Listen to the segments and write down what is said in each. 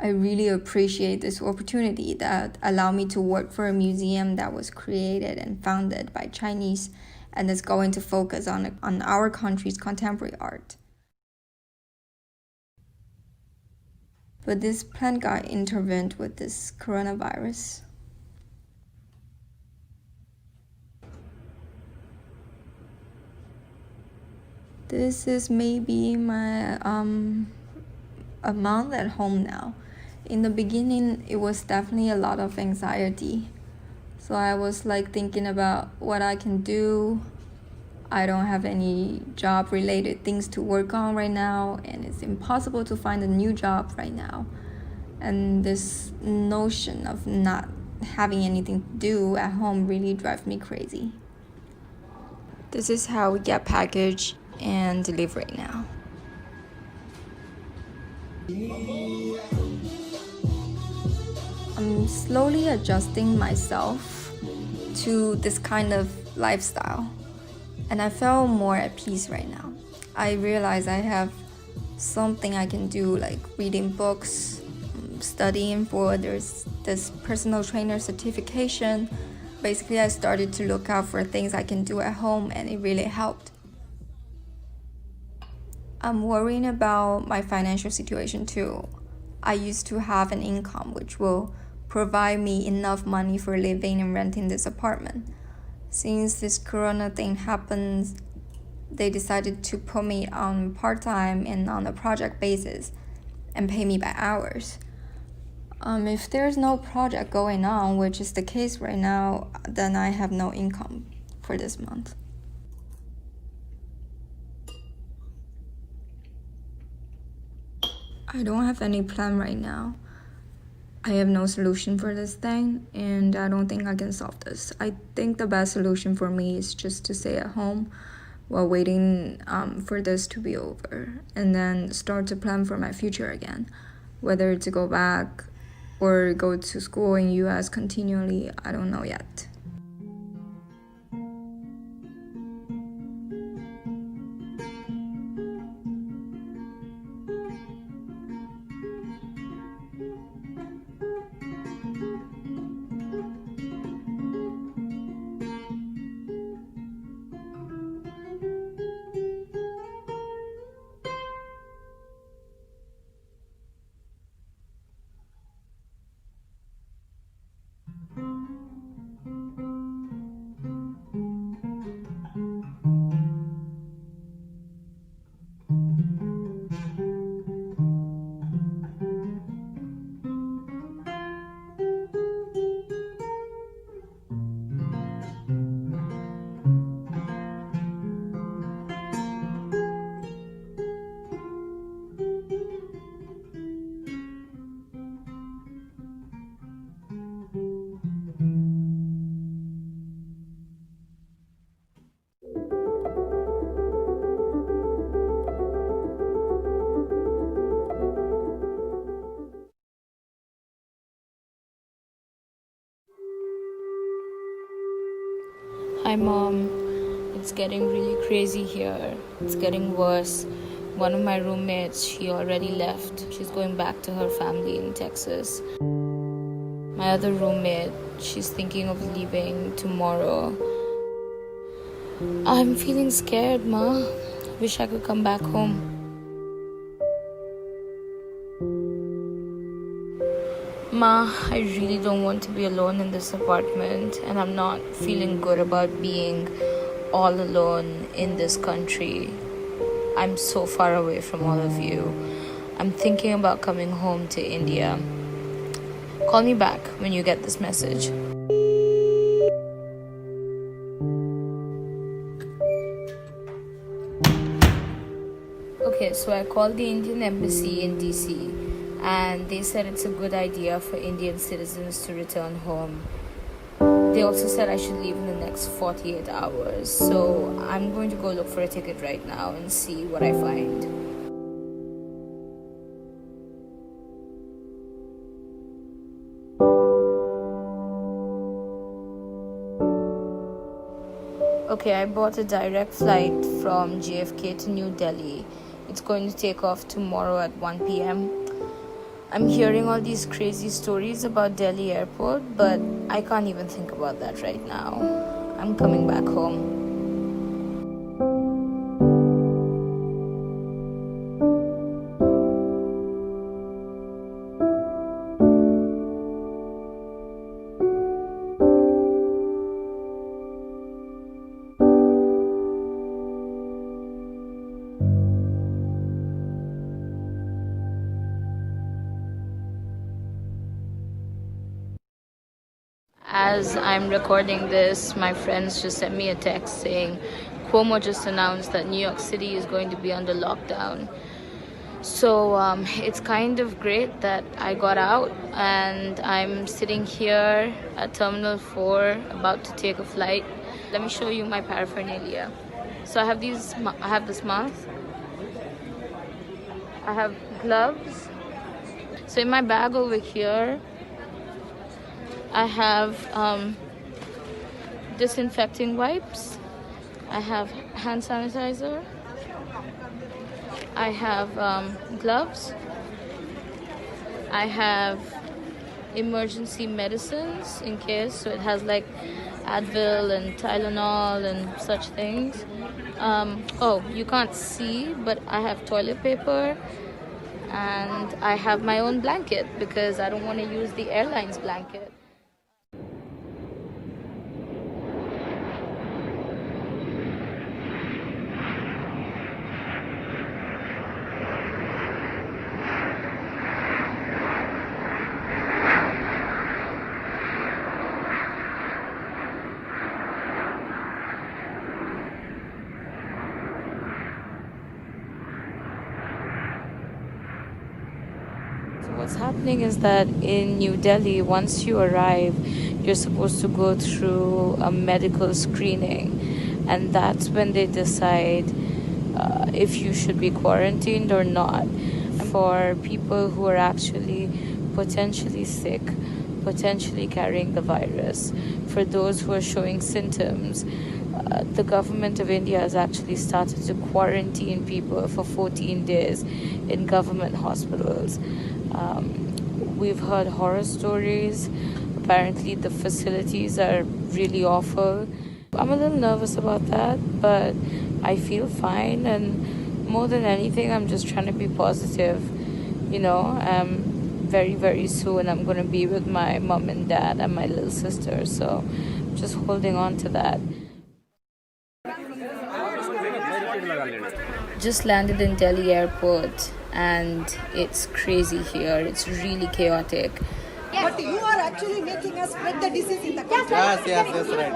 I really appreciate this opportunity that allowed me to work for a museum that was created and founded by Chinese and is going to focus on our country's contemporary art. But this plan got intervened with this coronavirus. This is maybe my a month at home now. In the beginning, it was definitely a lot of anxiety. So I was like thinking about what I can do. I don't have any job related things to work on right now, and it's impossible to find a new job right now. And this notion of not having anything to do at home really drives me crazy. This is how we get packaged and delivered now. I'm slowly adjusting myself to this kind of lifestyle, and I feel more at peace right now. I realize I have something I can do, like reading books, studying for this personal trainer certification. Basically, I started to look out for things I can do at home, and it really helped. I'm worrying about my financial situation too. I used to have an income which will provide me enough money for living and renting this apartment. Since this corona thing happened, they decided to put me on part-time and on a project basis and pay me by hours. If there's no project going on, which is the case right now, then I have no income for this month. I don't have any plan right now. I have no solution for this thing, and I don't think I can solve this. I think the best solution for me is just to stay at home while waiting for this to be over, and then start to plan for my future again. Whether to go back or go to school in US continually, I don't know yet. Hi Mom, it's getting really crazy here. It's getting worse. One of my roommates, she already left. She's going back to her family in Texas. My other roommate, she's thinking of leaving tomorrow. I'm feeling scared, Ma. Wish I could come back home. Ma, I really don't want to be alone in this apartment, and I'm not feeling good about being all alone in this country. I'm so far away from all of you. I'm thinking about coming home to India. Call me back when you get this message. Okay, so I called the Indian embassy in DC, and they said it's a good idea for Indian citizens to return home. They also said I should leave in the next 48 hours, so I'm going to go look for a ticket right now and see what I find. Okay, I bought a direct flight from JFK to New Delhi. It's going to take off tomorrow at 1 p.m. I'm hearing all these crazy stories about Delhi airport, but I can't even think about that right now. I'm coming back home. As I'm recording this, my friends just sent me a text saying Cuomo just announced that New York City is going to be under lockdown. So it's kind of great that I got out and I'm sitting here at Terminal 4 about to take a flight. Let me show you my paraphernalia. So I have this mask. I have gloves. So in my bag over here, I have disinfecting wipes. I have hand sanitizer. I have gloves. I have emergency medicines in case. So it has like Advil and Tylenol and such things. Oh, you can't see, but I have toilet paper. And I have my own blanket because I don't want to use the airline's blanket. What's happening is that in New Delhi, once you arrive, you're supposed to go through a medical screening, and that's when they decide if you should be quarantined or not. For people who are actually potentially sick, potentially carrying the virus, for those who are showing symptoms, the government of India has actually started to quarantine people for 14 days in government hospitals. We've heard horror stories. Apparently the facilities are really awful. I'm a little nervous about that, but I feel fine, and more than anything, I'm just trying to be positive. Very, very soon I'm going to be with my mom and dad and my little sister, so just holding on to that. Just landed in Delhi airport and it's crazy here. It's really chaotic. But you are actually making us spread the disease in the country. Yes, right.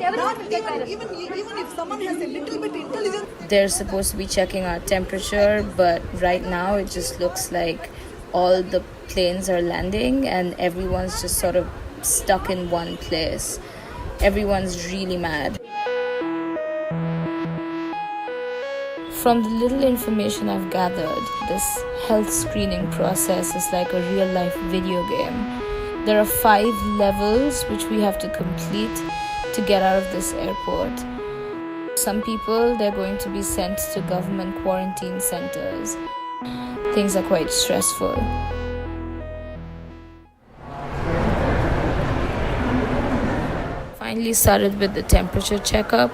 And not even if someone has a little bit intelligence. They're supposed to be checking our temperature, but right now it just looks like all the planes are landing and everyone's just sort of stuck in one place. Everyone's really mad. From the little information I've gathered, this health screening process is like a real-life video game. There are 5 levels which we have to complete to get out of this airport. Some people, they're going to be sent to government quarantine centers. Things are quite stressful. Finally started with the temperature checkup.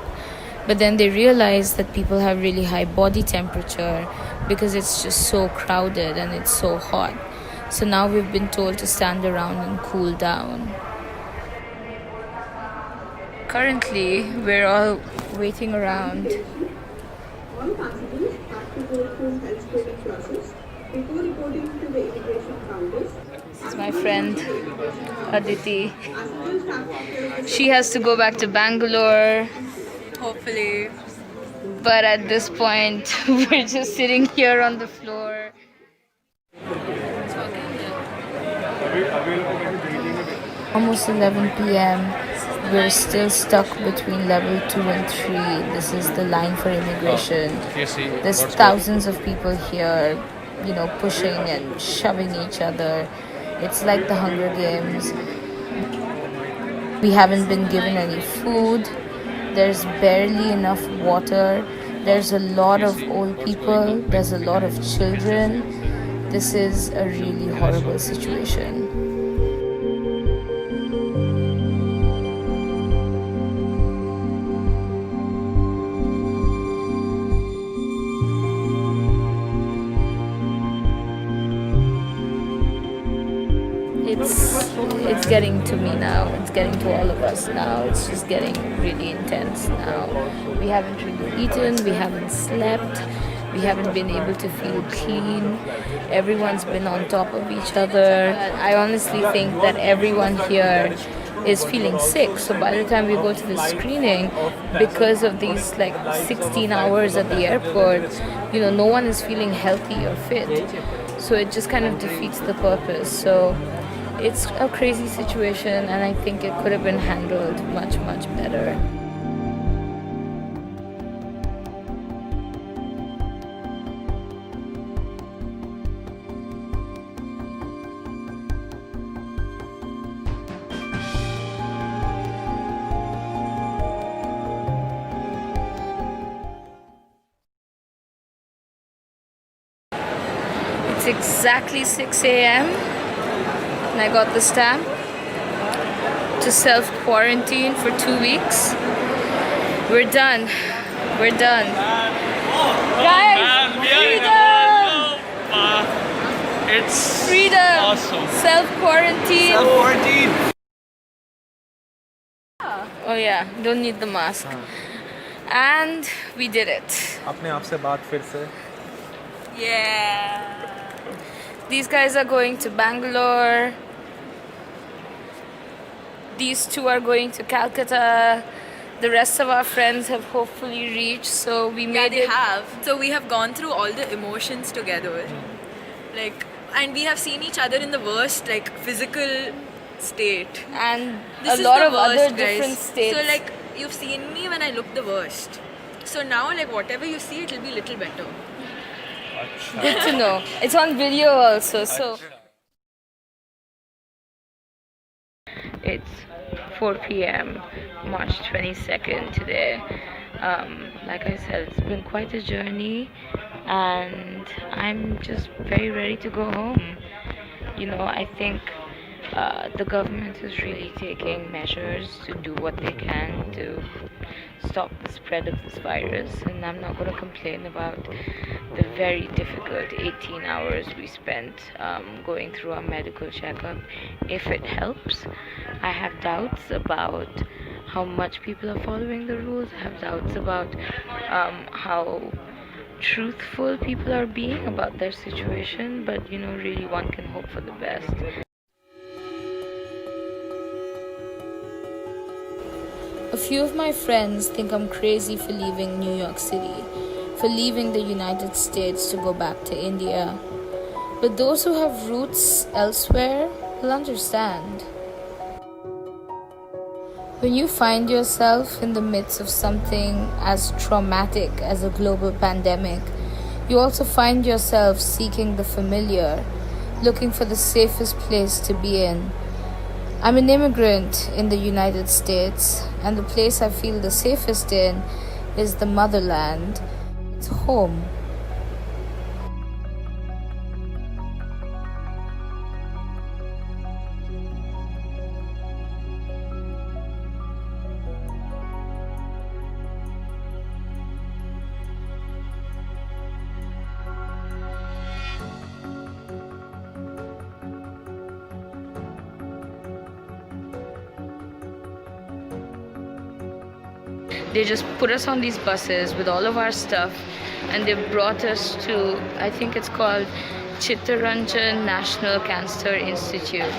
But then they realized that people have really high body temperature because it's just so crowded and it's so hot. So now we've been told to stand around and cool down. Currently, we're all waiting around. All passengers have to go through health screening process before reporting to the immigration counters. This is my friend Aditi. She has to go back to Bangalore. Hopefully. But at this point, we're just sitting here on the floor. Almost 11 p.m. We're still stuck between level 2 and 3. This is the line for immigration. There's thousands of people here, pushing and shoving each other. It's like the Hunger Games. We haven't been given any food. There's barely enough water. There's a lot of old people. There's a lot of children. This is a really horrible situation. It's getting to me now. It's getting to all of us now. It's just getting really intense now. We haven't really eaten. We haven't slept. We haven't been able to feel clean. Everyone's been on top of each other. I honestly think that everyone here is feeling sick. So by the time we go to the screening, because of these like 16 hours at the airport, no one is feeling healthy or fit. So it just kind of defeats the purpose. So it's a crazy situation, and I think it could have been handled much, much better. It's exactly 6 a.m. and I got the stamp to self-quarantine for 2 weeks. We're done. We're done. Guys, freedom! It's Freedom! awesome. Self-quarantine. Self-quarantine. Oh yeah, don't need the mask. And we did it. अपने आप से बात फिर से. Yeah. These guys are going to Bangalore. These two are going to Calcutta. The rest of our friends have hopefully reached, so we made they it. have. So we have gone through all the emotions together. And we have seen each other in the worst, physical state. And This a is lot the of worst, other guys. different states. So, you've seen me when I look the worst. So now, whatever you see, it'll be a little better. Good to know. It's on video also, so. It's 4 p.m. March 22nd today. Like I said, it's been quite a journey, and I'm just very ready to go home. I think the government is really taking measures to do what they can to stop the spread of this virus, and I'm not going to complain about the very difficult 18 hours we spent going through our medical checkup. If it helps, I have doubts about how much people are following the rules. I have doubts about how truthful people are being about their situation, but really one can hope for the best. A few of my friends think I'm crazy for leaving New York City, for leaving the United States to go back to India. But those who have roots elsewhere will understand. When you find yourself in the midst of something as traumatic as a global pandemic, you also find yourself seeking the familiar, looking for the safest place to be in. I'm an immigrant in the United States, and the place I feel the safest in is the motherland. It's home. They just put us on these buses with all of our stuff, and they've brought us to, I think it's called Chittaranjan National Cancer Institute,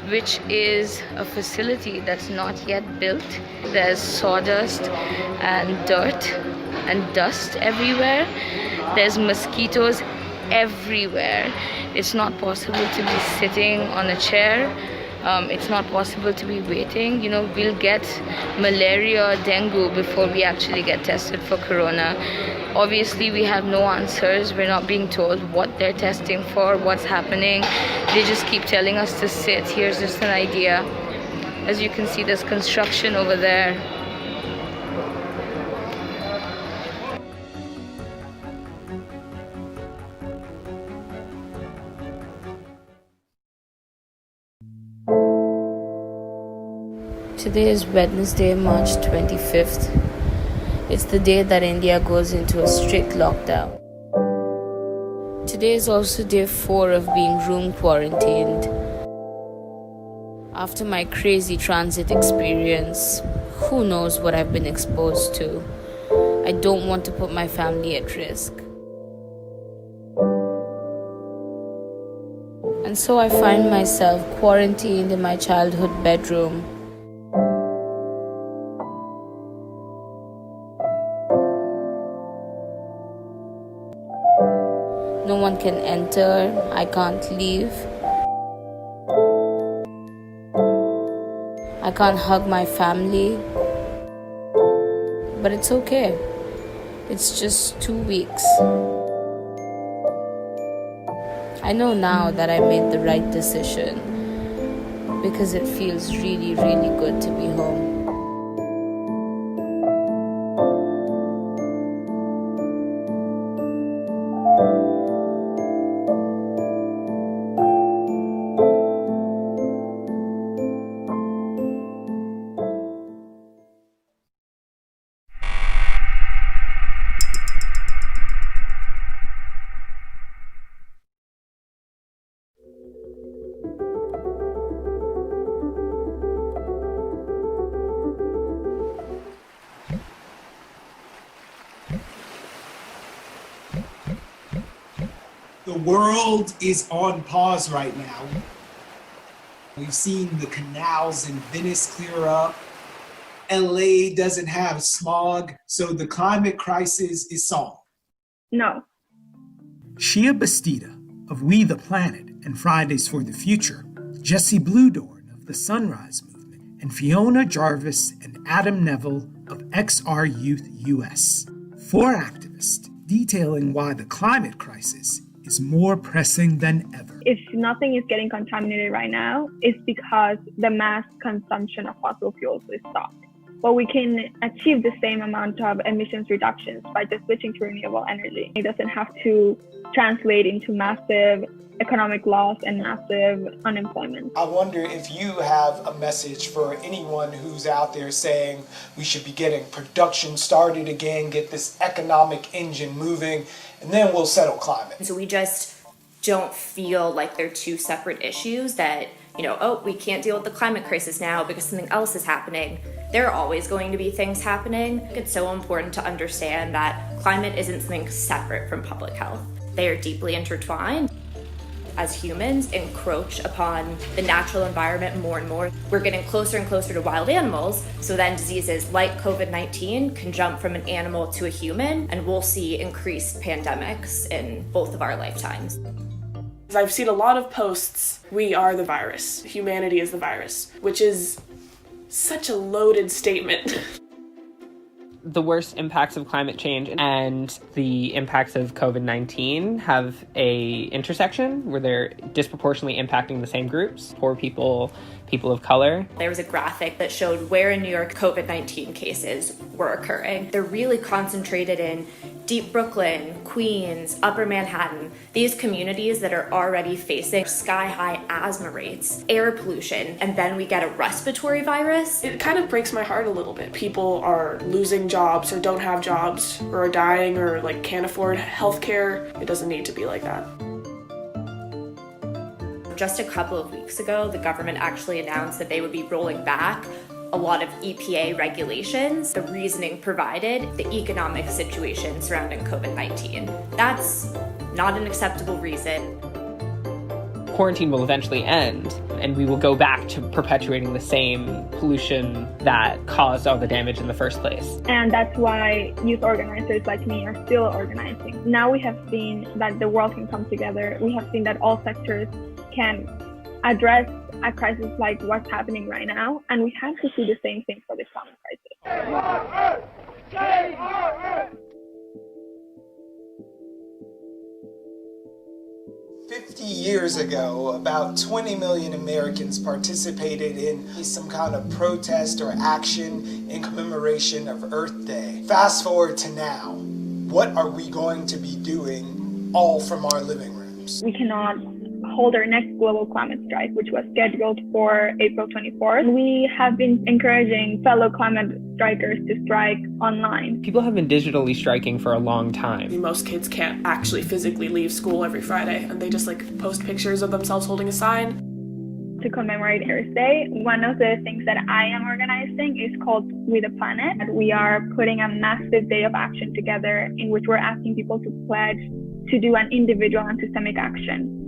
which is a facility that's not yet built. There's sawdust and dirt and dust everywhere. There's mosquitoes everywhere. It's not possible to be sitting on a chair. It's not possible to be waiting. We'll get malaria or dengue before we actually get tested for corona. Obviously, we have no answers. We're not being told what they're testing for, what's happening. They just keep telling us to sit. Here's just an idea. As you can see, there's construction over there. Today is Wednesday, March 25th. It's the day that India goes into a strict lockdown. Today is also day 4 of being room quarantined. After my crazy transit experience, who knows what I've been exposed to. I don't want to put my family at risk. And so I find myself quarantined in my childhood bedroom. No one can enter, I can't leave. I can't hug my family. But it's okay. It's just 2 weeks. I know now that I made the right decision because it feels really, really good to be home. The world is on pause right now. We've seen the canals in Venice clear up. LA doesn't have smog, so the climate crisis is solved. No. Shia Bastida of We the Planet and Fridays for the Future, Jesse Bluedorn of the Sunrise Movement, and Fiona Jarvis and Adam Neville of XR Youth US. 4 activists detailing why the climate crisis is more pressing than ever. If nothing is getting contaminated right now, it's because the mass consumption of fossil fuels is stopped. But we can achieve the same amount of emissions reductions by just switching to renewable energy. It doesn't have to translate into massive economic loss and massive unemployment. I wonder if you have a message for anyone who's out there saying we should be getting production started again, get this economic engine moving, and then we'll settle climate. So we just don't feel like they're 2 separate issues that, we can't deal with the climate crisis now because something else is happening. There are always going to be things happening. It's so important to understand that climate isn't something separate from public health. They are deeply intertwined. As humans encroach upon the natural environment more and more, we're getting closer and closer to wild animals. So then diseases like COVID-19 can jump from an animal to a human, and we'll see increased pandemics in both of our lifetimes. I've seen a lot of posts, we are the virus, humanity is the virus, which is such a loaded statement. The worst impacts of climate change and the impacts of COVID-19 have a intersection where they're disproportionately impacting the same groups: poor people, people of color. There was a graphic that showed where in New York COVID-19 cases were occurring. They're really concentrated in deep Brooklyn, Queens, Upper Manhattan, these communities that are already facing sky-high asthma rates, air pollution, and then we get a respiratory virus. It kind of breaks my heart a little bit. People are losing jobs or don't have jobs or are dying or can't afford healthcare. It doesn't need to be like that. Just a couple of weeks ago, the government actually announced that they would be rolling back a lot of EPA regulations. The reasoning provided, the economic situation surrounding COVID-19. That's not an acceptable reason. Quarantine will eventually end, and we will go back to perpetuating the same pollution that caused all the damage in the first place. And that's why youth organizers like me are still organizing. Now we have seen that the world can come together. We have seen that all sectors can address a crisis like what's happening right now, and we have to do the same thing for the climate crisis. 50 years ago, about 20 million Americans participated in some kind of protest or action in commemoration of Earth Day. Fast forward to now, what are we going to be doing all from our living rooms? We cannot hold our next global climate strike, which was scheduled for April 24th. We have been encouraging fellow climate strikers to strike online. People have been digitally striking for a long time. Most kids can't actually physically leave school every Friday, and they just like post pictures of themselves holding a sign. To commemorate Earth Day, one of the things that I am organizing is called We the Planet. We are putting a massive day of action together in which we're asking people to pledge to do an individual and systemic action.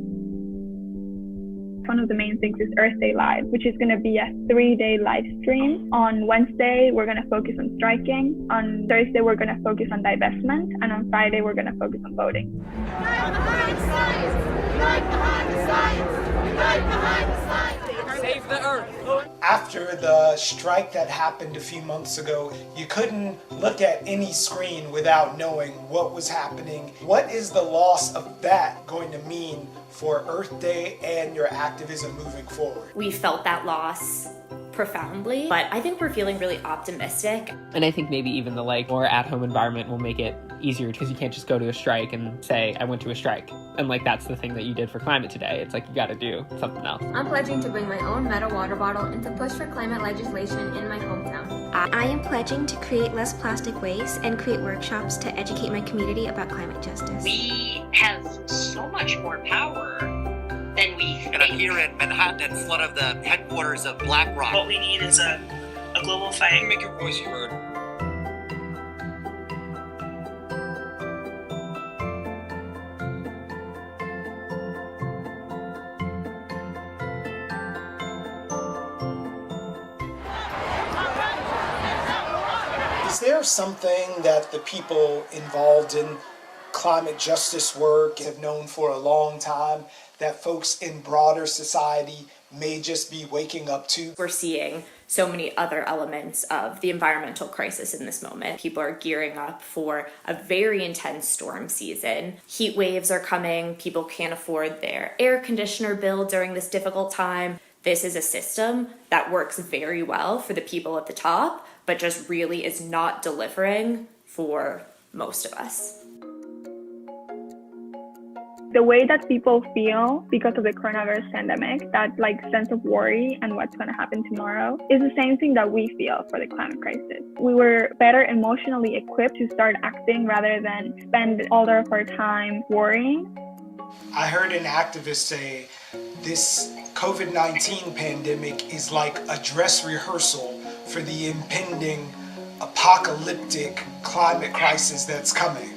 One of the main things is Earth Day Live, which is going to be a 3-day live stream. On Wednesday, we're going to focus on striking. On Thursday, we're going to focus on divestment. And on Friday, we're going to focus on voting. Unite behind science! Unite behind the science! Unite behind the science! Save the earth. After the strike that happened a few months ago, you couldn't look at any screen without knowing what was happening. What is the loss of that going to mean for Earth Day and your activism moving forward? We felt that loss profoundly, but I think we're feeling really optimistic. And I think maybe even the more at-home environment will make it easier, because you can't just go to a strike and say, I went to a strike. And that's the thing that you did for climate today. It's you gotta do something else. I'm pledging to bring my own metal water bottle and to push for climate legislation in my hometown. I am pledging to create less plastic waste and create workshops to educate my community about climate justice. We have so much more power than we think. And I'm here in Manhattan in front of the headquarters of BlackRock. What we need is a global fight. Make your voice heard. Is there something that the people involved in climate justice work have known for a long time that folks in broader society may just be waking up to? We're seeing so many other elements of the environmental crisis in this moment. People are gearing up for a very intense storm season. Heat waves are coming. People can't afford their air conditioner bill during this difficult time. This is a system that works very well for the people at the top, but just really is not delivering for most of us. The way that people feel because of the coronavirus pandemic, that sense of worry and what's going to happen tomorrow, is the same thing that we feel for the climate crisis. We were better emotionally equipped to start acting rather than spend all of our time worrying. I heard an activist say this COVID-19 pandemic is like a dress rehearsal for the impending apocalyptic climate crisis that's coming.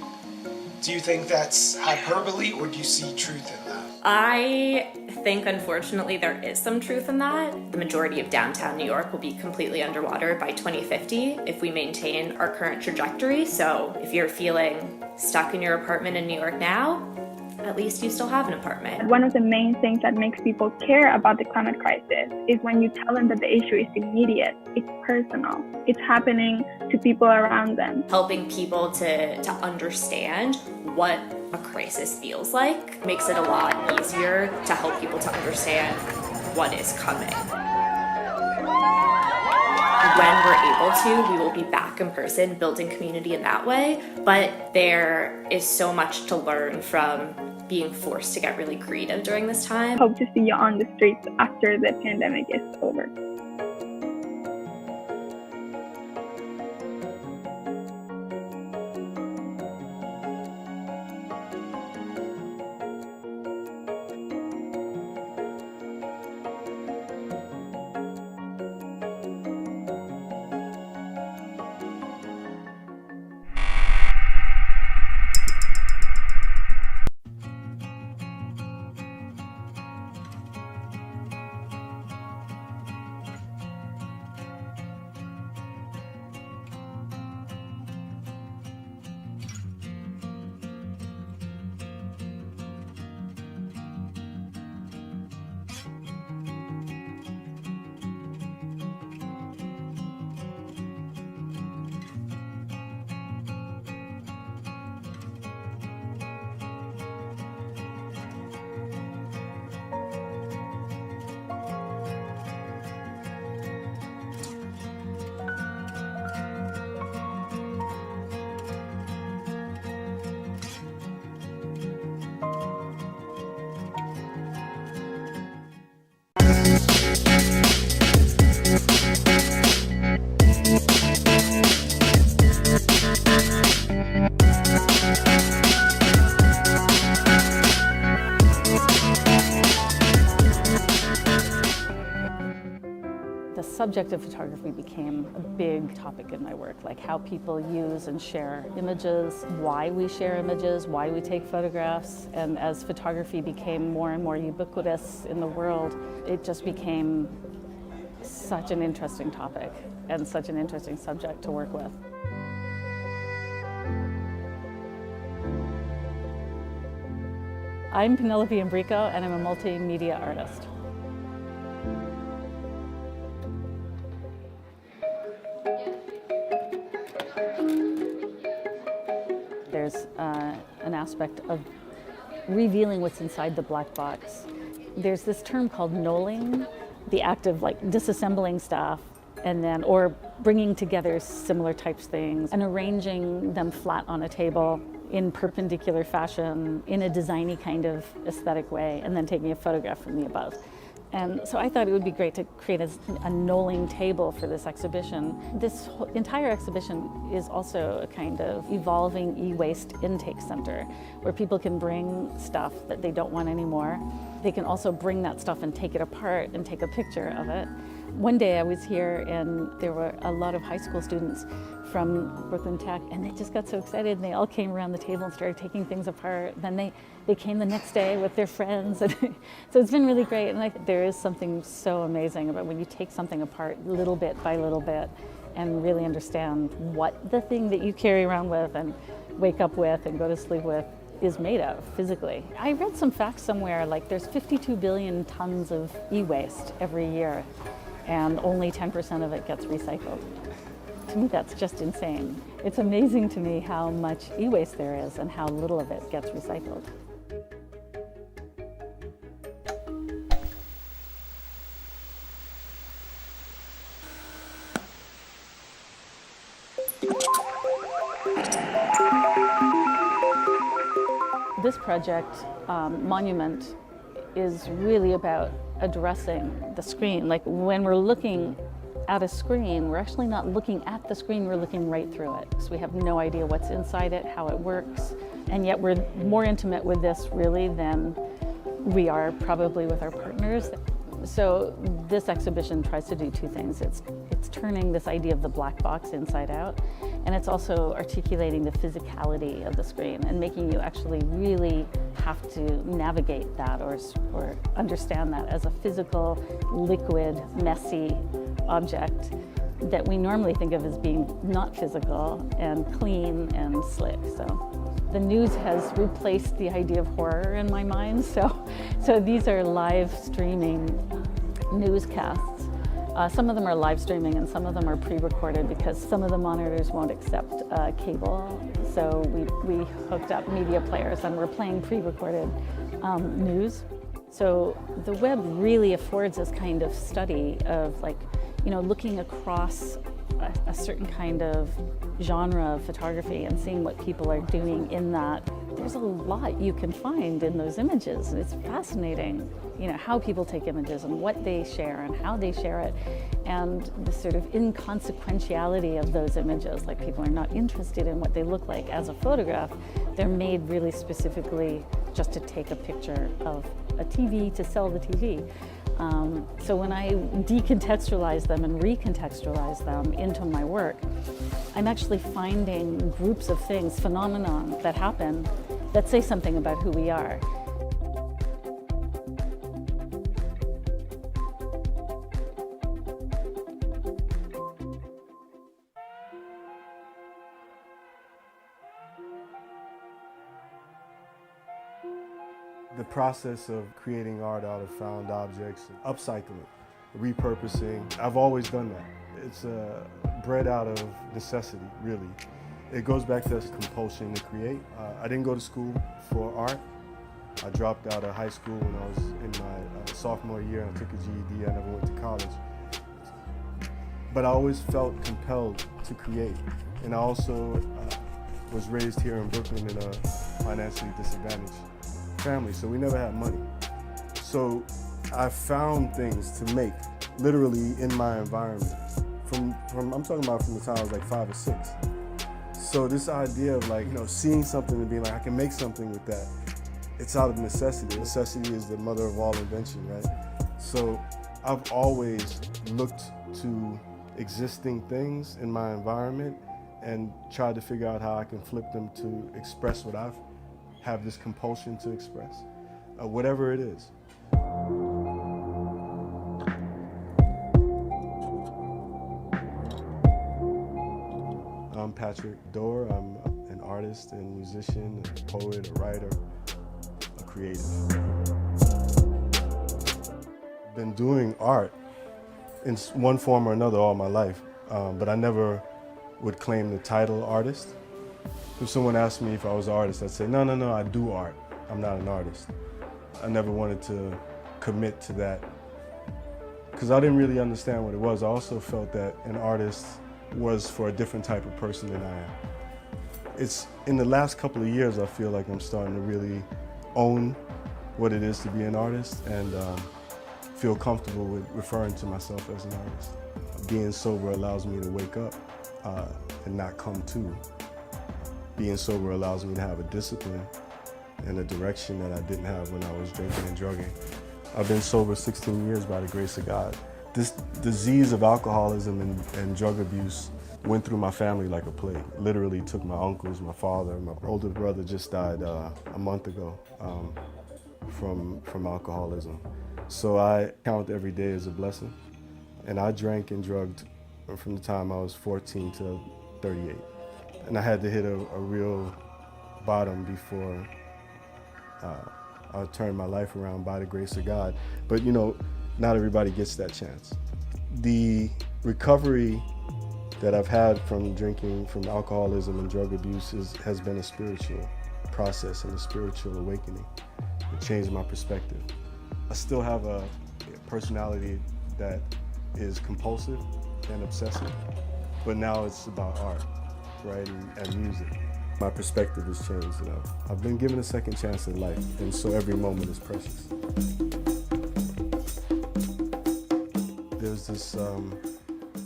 Do you think that's hyperbole, or do you see truth in that? I think, unfortunately, there is some truth in that. The majority of downtown New York will be completely underwater by 2050 if we maintain our current trajectory. So if you're feeling stuck in your apartment in New York now, at least you still have an apartment. One of the main things that makes people care about the climate crisis is when you tell them that the issue is immediate, it's personal, it's happening to people around them. Helping people to understand what a crisis feels like makes it a lot easier to help people to understand what is coming. When we're able to, we will be back in person, building community in that way. But there is so much to learn from being forced to get really creative during this time. Hope to see you on the streets after the pandemic is over. subject of photography became a big topic in my work, like how people use and share images, why we share images, why we take photographs. And as photography became more and more ubiquitous in the world, it just became such an interesting topic and such an interesting subject to work with. I'm Penelope Imbrico, and I'm a multimedia artist. There's an aspect of revealing what's inside the black box. There's this term called knolling, the act of like disassembling stuff and then or bringing together similar types of things and arranging them flat on a table in perpendicular fashion in a designy kind of aesthetic way, and then taking a photograph from the above. And so I thought it would be great to create a knolling table for this exhibition. This entire exhibition is also a kind of evolving e-waste intake center where people can bring stuff that they don't want anymore. They can also bring that stuff and take it apart and take a picture of it. One day I was here and there were a lot of high school students from Brooklyn Tech, and they just got so excited and they all came around the table and started taking things apart. Then they came the next day with their friends. And so it's been really great, and there is something so amazing about when you take something apart little bit by little bit and really understand what the thing that you carry around with and wake up with and go to sleep with is made of physically. I read some facts somewhere, like there's 52 billion tons of e-waste every year, and only 10% of it gets recycled. To me, that's just insane. It's amazing to me how much e-waste there is and how little of it gets recycled. This project, Monument, is really about addressing the screen. Like when we're looking at a screen, we're actually not looking at the screen, we're looking right through it. So we have no idea what's inside it, how it works, and yet we're more intimate with this really than we are probably with our partners. So this exhibition tries to do two things. It's turning this idea of the black box inside out, and it's also articulating the physicality of the screen and making you actually really have to navigate that or understand that as a physical, liquid, messy object that we normally think of as being not physical and clean and slick. So the news has replaced the idea of horror in my mind. So these are live streaming newscasts. Some of them are live streaming and some of them are pre-recorded because some of the monitors won't accept cable. So we hooked up media players and we're playing pre-recorded news. So the web really affords this kind of study of looking across a certain kind of genre of photography and seeing what people are doing in that. There's a lot you can find in those images. It's fascinating, how people take images and what they share and how they share it, and the sort of inconsequentiality of those images. Like people are not interested in what they look like as a photograph. They're made really specifically just to take a picture of a TV, to sell the TV. So when I decontextualize them and recontextualize them into my work, I'm actually finding groups of things, phenomena that happen that say something about who we are. The process of creating art out of found objects, upcycling, repurposing, I've always done that. It's bred out of necessity, really. It goes back to this compulsion to create. I didn't go to school for art. I dropped out of high school when I was in my sophomore year and I took a GED. I never went to college. But I always felt compelled to create. And I also was raised here in Brooklyn in a financially disadvantaged family, so we never had money. So I found things to make, literally in my environment. I'm talking about from the time I was like 5 or 6. So this idea of seeing something and being like, I can make something with that, it's out of necessity. Necessity is the mother of all invention, right? So I've always looked to existing things in my environment and try to figure out how I can flip them to express what I have this compulsion to express, whatever it is. I'm Patrick Dorr. I'm an artist and musician, a poet, a writer, a creative. I've been doing art in one form or another all my life, but I never would claim the title artist. If someone asked me if I was an artist, I'd say, no, I do art. I'm not an artist. I never wanted to commit to that because I didn't really understand what it was. I also felt that an artist was for a different type of person than I am. It's in the last couple of years I feel like I'm starting to really own what it is to be an artist and feel comfortable with referring to myself as an artist. Being sober allows me to wake up and not come to. Being sober allows me to have a discipline and a direction that I didn't have when I was drinking and drugging. I've been sober 16 years by the grace of God. This disease of alcoholism and drug abuse went through my family like a plague. Literally took my uncles, my father, my older brother just died a month ago from alcoholism. So I count every day as a blessing. And I drank and drugged from the time I was 14 to 38. And I had to hit a real bottom before I turned my life around by the grace of God. But you know, not everybody gets that chance. The recovery that I've had from drinking, from alcoholism and drug abuse has been a spiritual process and a spiritual awakening. It changed my perspective. I still have a personality that is compulsive and obsessive, but now it's about art, right, and music. My perspective has changed, and I've been given a second chance in life, and so every moment is precious. There's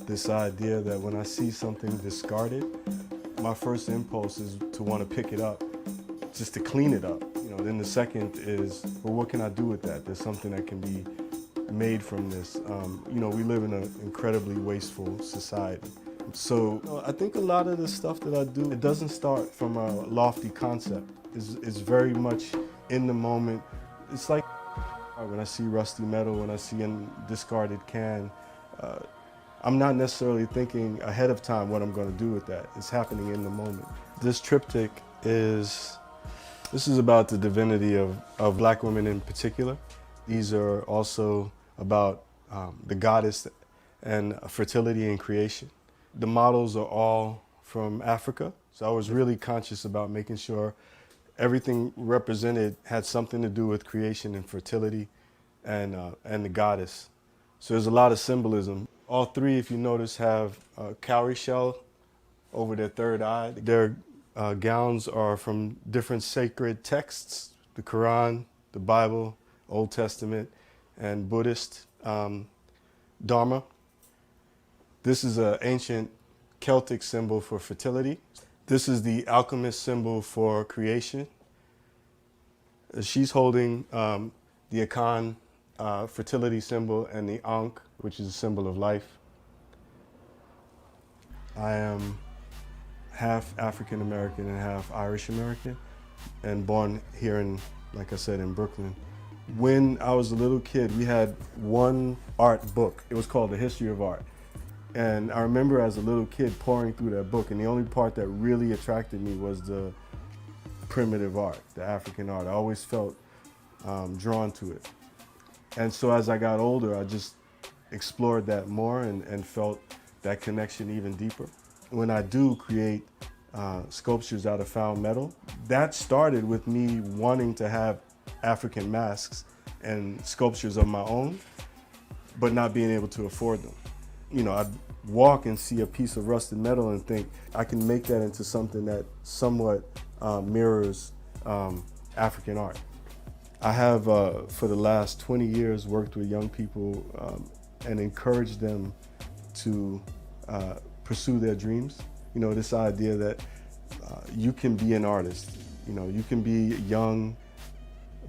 this idea that when I see something discarded, my first impulse is to want to pick it up, just to clean it up. You know, then the second is, well, what can I do with that? There's something that can be made from this. You know, we live in an incredibly wasteful society. So I think a lot of the stuff that I do, it doesn't start from a lofty concept. It's very much in the moment. It's like when I see rusty metal, when I see a discarded can, I'm not necessarily thinking ahead of time what I'm going to do with that. It's happening in the moment. This triptych this is about the divinity of Black women in particular. These are also about the goddess and fertility and creation. The models are all from Africa, so I was really conscious about making sure everything represented had something to do with creation and fertility and the goddess. So there's a lot of symbolism. All three, if you notice, have a cowrie shell over their third eye. Their gowns are from different sacred texts, the Quran, the Bible, Old Testament, and Buddhist Dharma. This is an ancient Celtic symbol for fertility. This is the alchemist symbol for creation. She's holding the Akan fertility symbol and the Ankh, which is a symbol of life. I am half African American and half Irish American, and born here in, like I said, in Brooklyn. When I was a little kid, we had one art book. It was called The History of Art. And I remember as a little kid pouring through that book, and the only part that really attracted me was the primitive art, the African art. I always felt drawn to it. And so as I got older, I just explored that more and felt that connection even deeper. When I do create sculptures out of found metal, that started with me wanting to have African masks and sculptures of my own, but not being able to afford them. You know, I'd walk and see a piece of rusted metal and think, I can make that into something that somewhat mirrors African art. I have, for the last 20 years, worked with young people and encouraged them to pursue their dreams. You know, this idea that you can be an artist. You know, you can be a young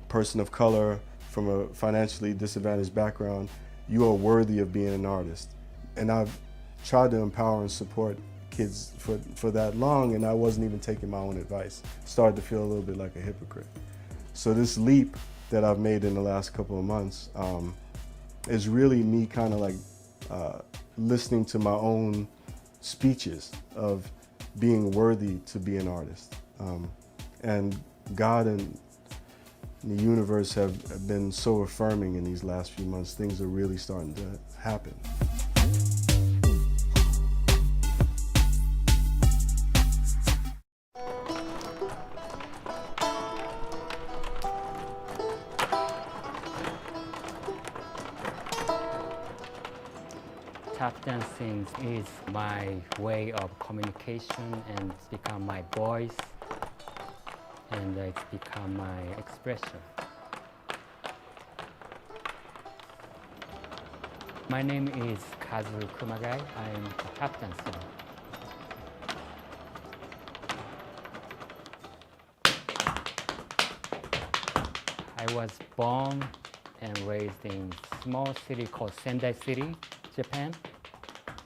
person of color from a financially disadvantaged background. You are worthy of being an artist. And I've tried to empower and support kids for that long, and I wasn't even taking my own advice. Started to feel a little bit like a hypocrite. So this leap that I've made in the last couple of months is really me kind of like listening to my own speeches of being worthy to be an artist. And God and the universe have been so affirming in these last few months. Things are really starting to happen. Tap dancing is my way of communication, and it's become my voice, and it's become my expression. My name is Kazu Kumagai. I'm a tap dancer. I was born and raised in a small city called Sendai City, Japan,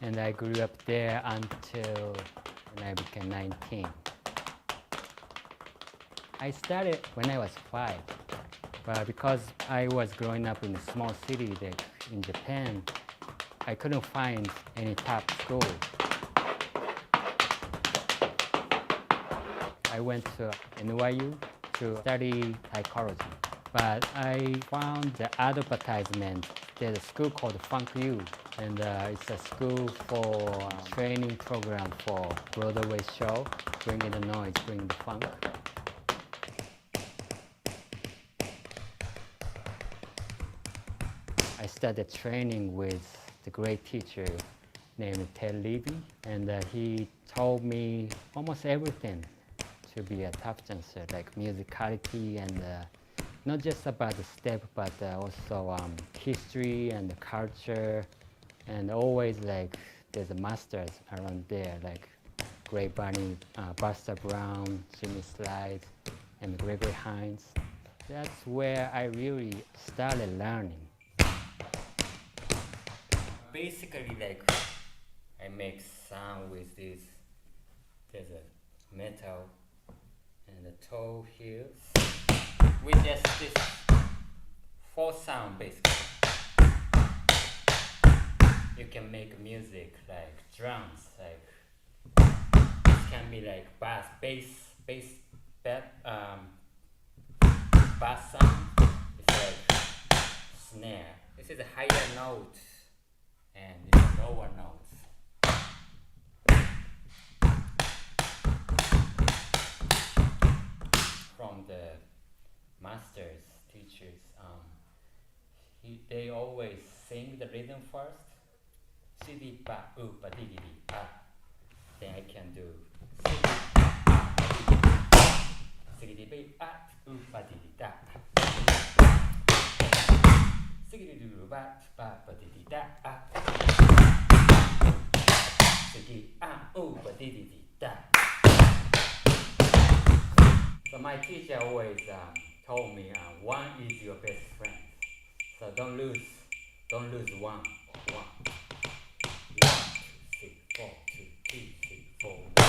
and I grew up there until when I became 19. I started when I was 5, but because I was growing up in a small city in Japan, I couldn't find any tap school. I went to NYU to study psychology, but I found the advertisement. There's a school called Funk U, and it's a school for training program for Broadway show, bringing the noise, bringing the funk. I started training with the great teacher named Ted Levy, and he told me almost everything to be a tap dancer, like musicality and not just about the step, but also history and the culture, and always like there's a masters around there, like Gray Bunny, Buster Brown, Jimmy Slides, and Gregory Hines. That's where I really started learning. Basically, like I make sound with this. There's a metal and the toe here. With just this 4 sound basically. You can make music like drums, like it can be like bass sound. It's like snare. This is a higher note and this is lower notes. From the masters, teachers, they always sing the rhythm first. Sidi ba oo ba di di ba. Then I can do sidi ba oo ba di di da. Sidi do ba ba ba di di da. Sidi oo ba di di da. So my teacher always told me, one is your best friend. So don't lose one. 1, 2, 3, 4, 2, 3, 4, 1,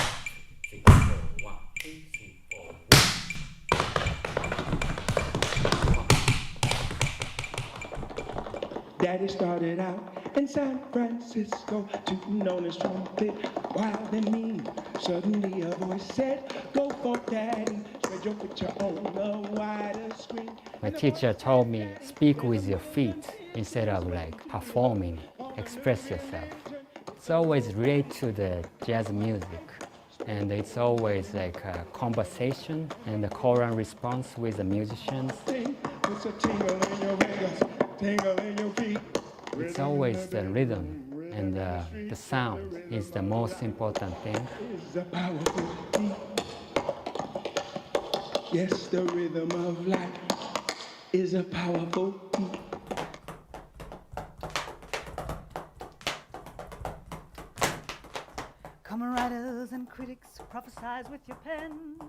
2, 3, 4, 1, 2, 3, 4, 1. Daddy started out in San Francisco, tooting on his trumpet, wild and mean. Suddenly a voice said, "Go for Daddy, spread your picture on the wider screen." My teacher told me, speak with your feet instead of like performing, express yourself. It's always related to the jazz music, and it's always like a conversation and a call and response with the musicians. It's always the rhythm, and the sound is the most important thing. Yes, the rhythm of life is a powerful beat. Come writers and critics, prophesize with your pen.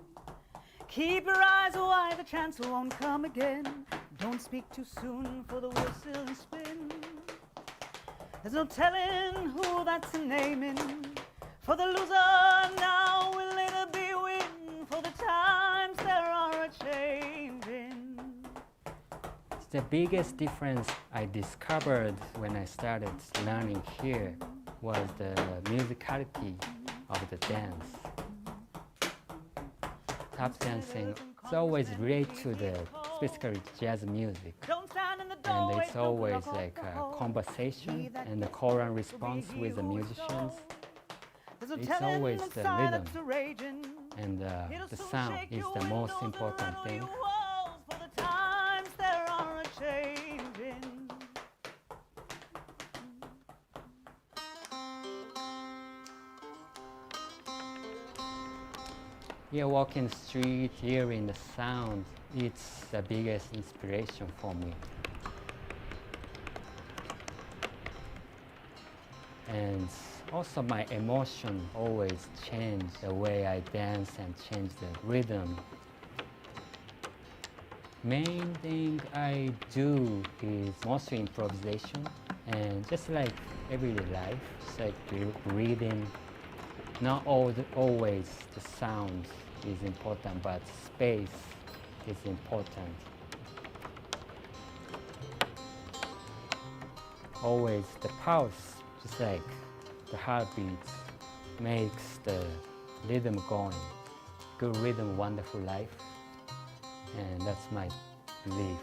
Keep your eyes wide, the chance won't come again. Don't speak too soon, for the wheel's still in spin. There's no telling who that's naming. For the loser now will later be win. For the times there are a-changing. The biggest difference I discovered when I started learning here was the musicality of the dance. Tap dancing is always related to the specifically jazz music. And it's always like a conversation and a call and response with the musicians. It's always the rhythm and the sound is the most important thing. Here walking the street, hearing the sound, it's the biggest inspiration for me. And also my emotion always change the way I dance and change the rhythm. Main thing I do is mostly improvisation and just like everyday life, it's like breathing. Not always the sound is important, but space is important. Always the pulse, just like the heartbeat, makes the rhythm going. Good rhythm, wonderful life, and that's my belief.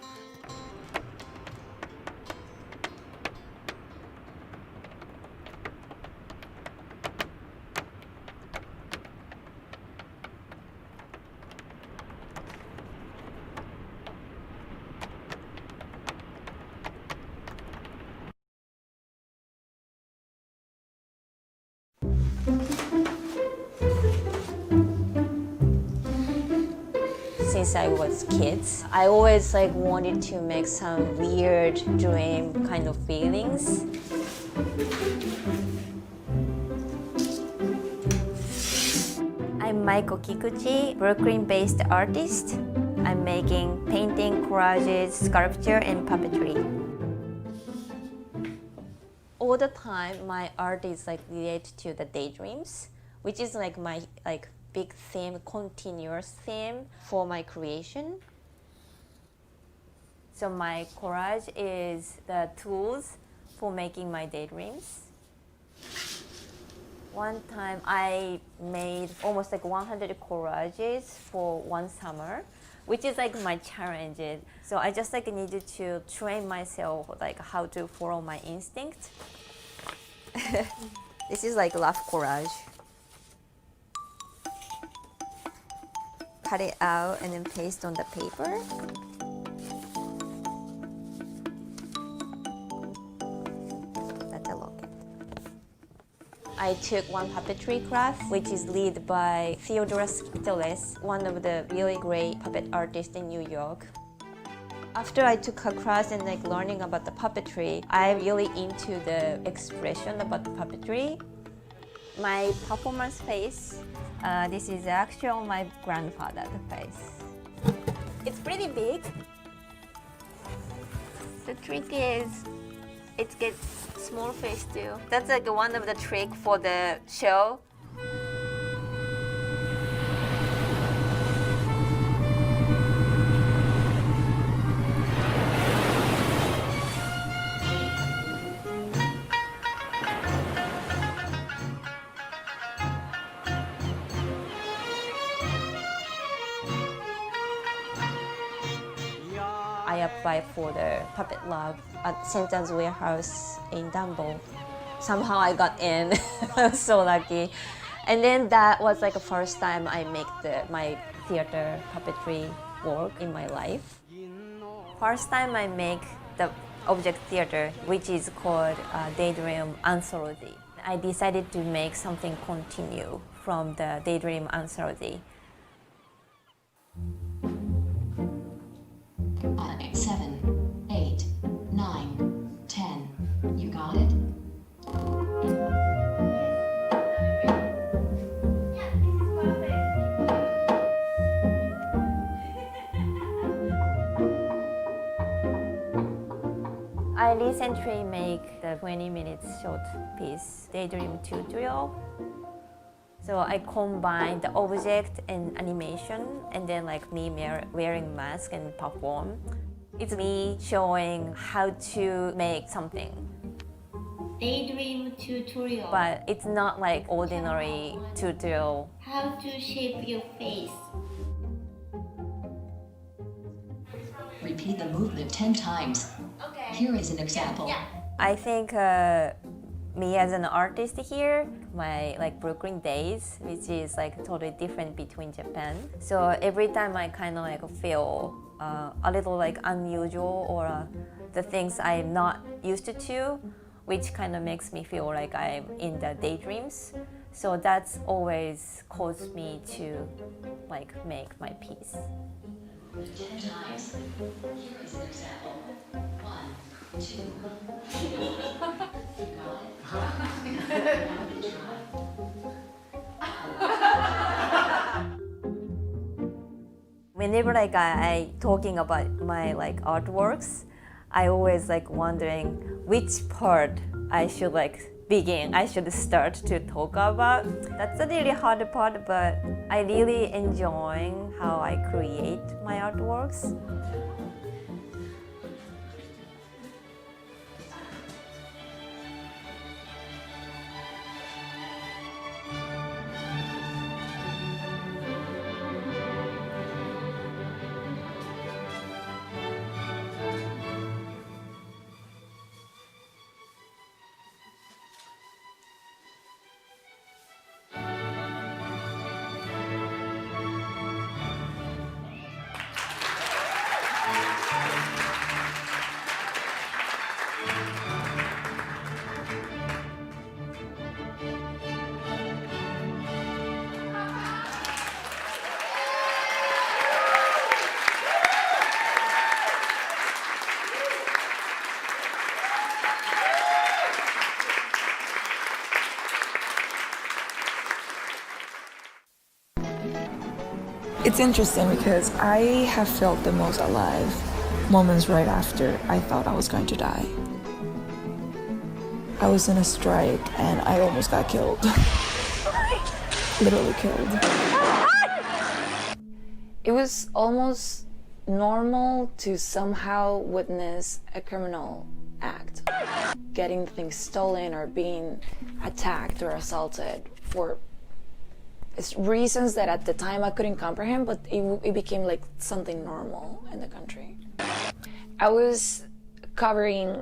Since I was kids, I always wanted to make some weird dream kind of feelings. I'm Maiko Kikuchi, Brooklyn-based artist. I'm making painting, collages, sculpture, and puppetry. All the time, my art is related to the daydreams, which is my big theme, continuous theme for my creation. So my collage is the tools for making my daydreams. One time I made almost 100 collages for one summer, which is my challenge. So I just needed to train myself how to follow my instinct. This is rough collage. Cut it out and then paste on the paper. That's a locket. I took one puppetry class, which is led by Theodora Skiteles, one of the really great puppet artists in New York. After I took her class and learning about the puppetry, I'm really into the expression about the puppetry. My performance face, this is actually my grandfather's face. It's pretty big. The trick is it gets small face too. That's one of the trick for the show. I applied for the Puppet Lab at St. Anne's Warehouse in Danville. Somehow I got in. I was so lucky. And then that was the first time I make my theater puppetry work in my life. First time I make the object theater, which is called Daydream Anthology. I decided to make something continue from the Daydream Anthology. 7, 8, 9, 10. You got it? I recently make the 20 minutes short piece, Daydream Tutorial. So I combine the object and animation, and then like me wearing mask and perform. It's me showing how to make something. Daydream Tutorial. But it's not like ordinary tutorial. How to shape your face. Repeat the movement 10 times. Here is an example. I think me as an artist here, my like Brooklyn days, which is like totally different between Japan. So every time I kind of like feel a little like unusual or the things I'm not used to, which kind of makes me feel like I'm in the daydreams. So that's always caused me to like make my piece. 10 times. Here is an example. 1, 2. You got it? Whenever like I talking about my like artworks, I always like wondering which part I should like begin. I should start to talk about. That's a really hard part, but I really enjoy how I create my artworks. It's interesting because I have felt the most alive moments right after I thought I was going to die. I was in a strike and I almost got killed. Literally killed. It was almost normal to somehow witness a criminal act. Getting things stolen or being attacked or assaulted for reasons that at the time I couldn't comprehend, but it became like something normal in the country. I was covering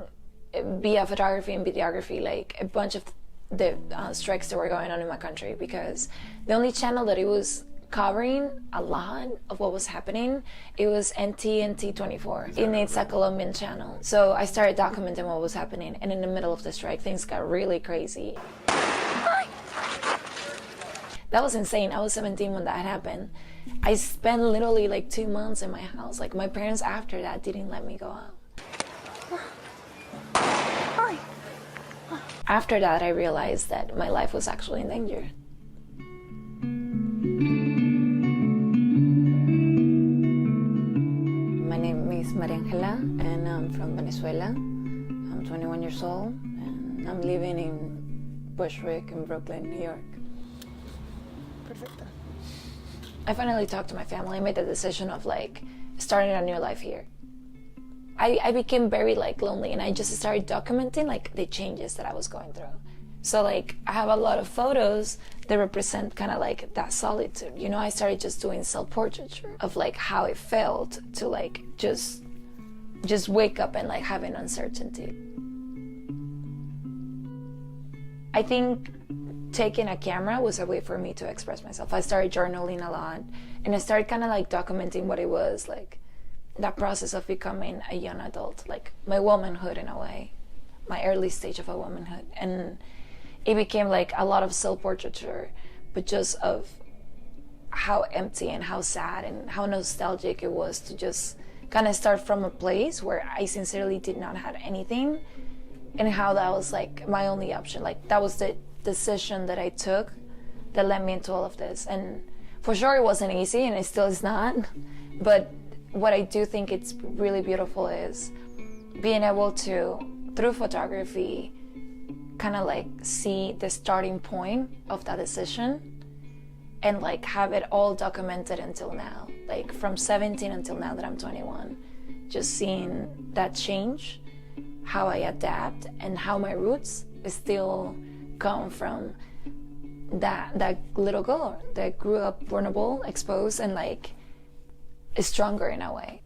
via photography and videography like a bunch of the strikes that were going on in my country, because the only channel that it was covering a lot of what was happening, it was NT24, and it's a Colombian channel. So I started documenting what was happening, and in the middle of the strike things got really crazy. That was insane. I was 17 when that happened. I spent literally like 2 months in my house. Like my parents after that didn't let me go out. After that, I realized that my life was actually in danger. My name is Maria Angela, and I'm from Venezuela. I'm 21 years old, and I'm living in Bushwick in Brooklyn, New York. I finally talked to my family. I made the decision of like starting a new life here. I became very like lonely, and I just started documenting like the changes that I was going through. So like I have a lot of photos that represent kind of like that solitude. You know, I started just doing self-portraiture of like how it felt to like just wake up and like having uncertainty. I think taking a camera was a way for me to express myself. I started journaling a lot, and I started kind of like documenting what it was like, that process of becoming a young adult, like my womanhood in a way, my early stage of a womanhood. And it became like a lot of self-portraiture, but just of how empty and how sad and how nostalgic it was to just kind of start from a place where I sincerely did not have anything, and how that was like my only option. Like that was the decision that I took that led me into all of this. And for sure it wasn't easy, and it still is not, but what I do think it's really beautiful is being able to through photography, kind of like see the starting point of that decision and like have it all documented until now, like from 17 until now that I'm 21, just seeing that change, how I adapt, and how my roots still come from that little girl that grew up vulnerable, exposed, and like is stronger in a way.